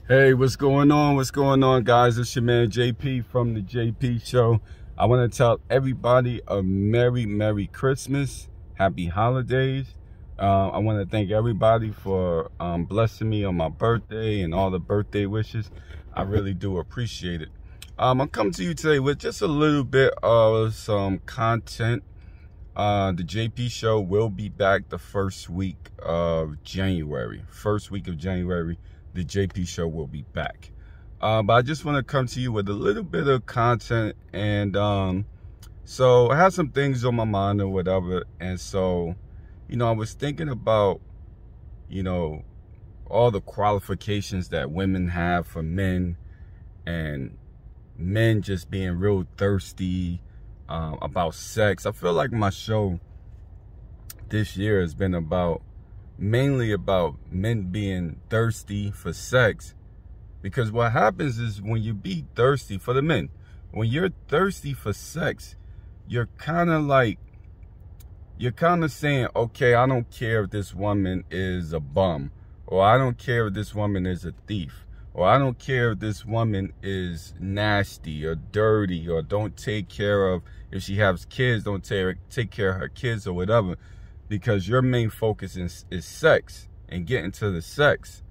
Hey, what's going on? What's going on, guys? It's your man JP from the JP Show. I want to tell everybody a Merry Christmas, Happy Holidays. I want to thank everybody for blessing me on my birthday and all the birthday wishes. I really do appreciate it. I'm coming to you today with just a little bit of some content. The JP Show will be back the first week of January. The JP Show will be back. But I just want to come to you with a little bit of content. And so I have some things on my mind or whatever. And so, I was thinking about, all the qualifications that women have for men, and men just being real thirsty about sex. I feel like my show this year has been mainly about men being thirsty for sex, because what happens is when you be thirsty for the men, when you're thirsty for sex, you're kind of saying, okay, I don't care if this woman is a bum, or I don't care if this woman is a thief, or I don't care if this woman is nasty or dirty, or don't take care of, if she has kids, don't take care of her kids or whatever. Because your main focus is sex and getting to the sex.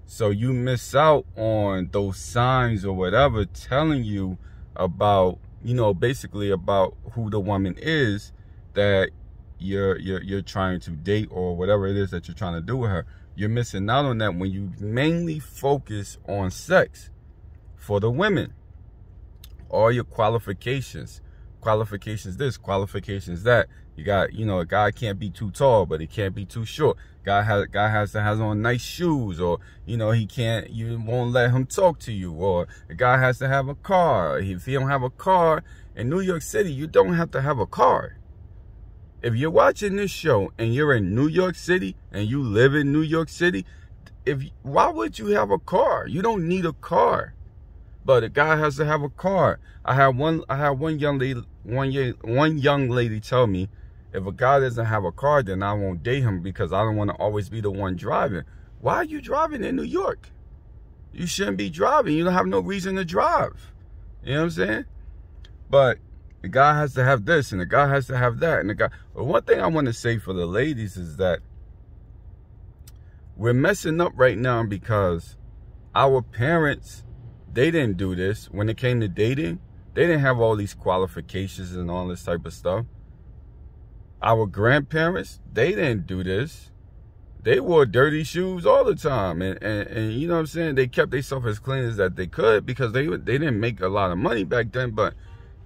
So you miss out on those signs or whatever telling you about, basically about who the woman is that you're trying to date, or whatever it is that you're trying to do with her. You're missing out on that when you mainly focus on sex. For the women, all your qualifications this, qualifications that. You got, a guy can't be too tall, but he can't be too short. Guy has to have on nice shoes, or, you won't let him talk to you, or the guy has to have a car. If he don't have a car in New York City, you don't have to have a car. If you're watching this show and you're in New York City and you live in New York City, why would you have a car? You don't need a car. But a guy has to have a car. I had one young lady tell me, if a guy doesn't have a car, then I won't date him because I don't want to always be the one driving. Why are you driving in New York? You shouldn't be driving. You don't have no reason to drive. You know what I'm saying? But the guy has to have this, and the guy has to have that, and the guy. But one thing I want to say for the ladies is that we're messing up right now because our parents, they didn't do this. When it came to dating, they didn't have all these qualifications and all this type of stuff. Our grandparents, they didn't do this. They wore dirty shoes all the time. And you know what I'm saying? They kept themselves as clean as that they could, because they didn't make a lot of money back then, but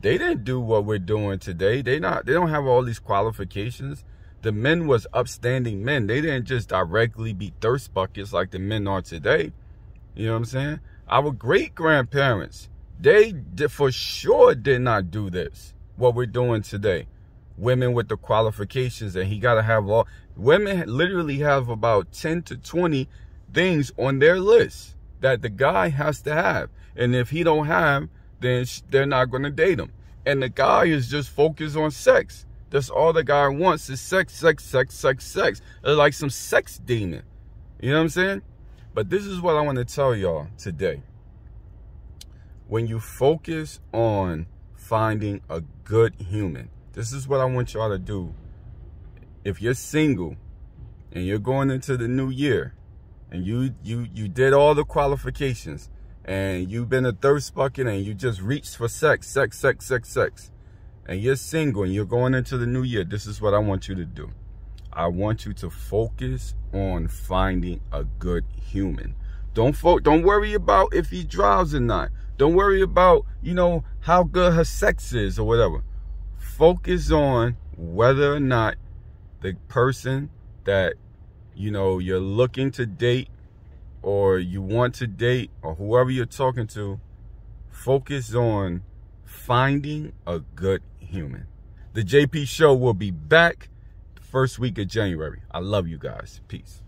they didn't do what we're doing today. They don't have all these qualifications. The men was upstanding men. They didn't just directly be thirst buckets like the men are today. You know what I'm saying? Our great-grandparents, they for sure did not do this, what we're doing today. Women with the qualifications, and he got to have all. Women literally have about 10 to 20 things on their list that the guy has to have. And if he don't have, then they're not going to date him. And the guy is just focused on sex. That's all the guy wants is sex. It's like some sex demon. You know what I'm saying? But this is what I want to tell y'all today. When you focus on finding a good human, this is what I want y'all to do. If you're single and you're going into the new year and you did all the qualifications and you've been a thirst bucket and you just reached for sex, and you're single and you're going into the new year, this is what I want you to do. I want you to focus on finding a good human. Don't worry about if he drives or not. Don't worry about, how good her sex is or whatever. Focus on whether or not the person that, you're looking to date, or you want to date, or whoever you're talking to, focus on finding a good human. The JP Show will be back the first week of January. I love you guys. Peace.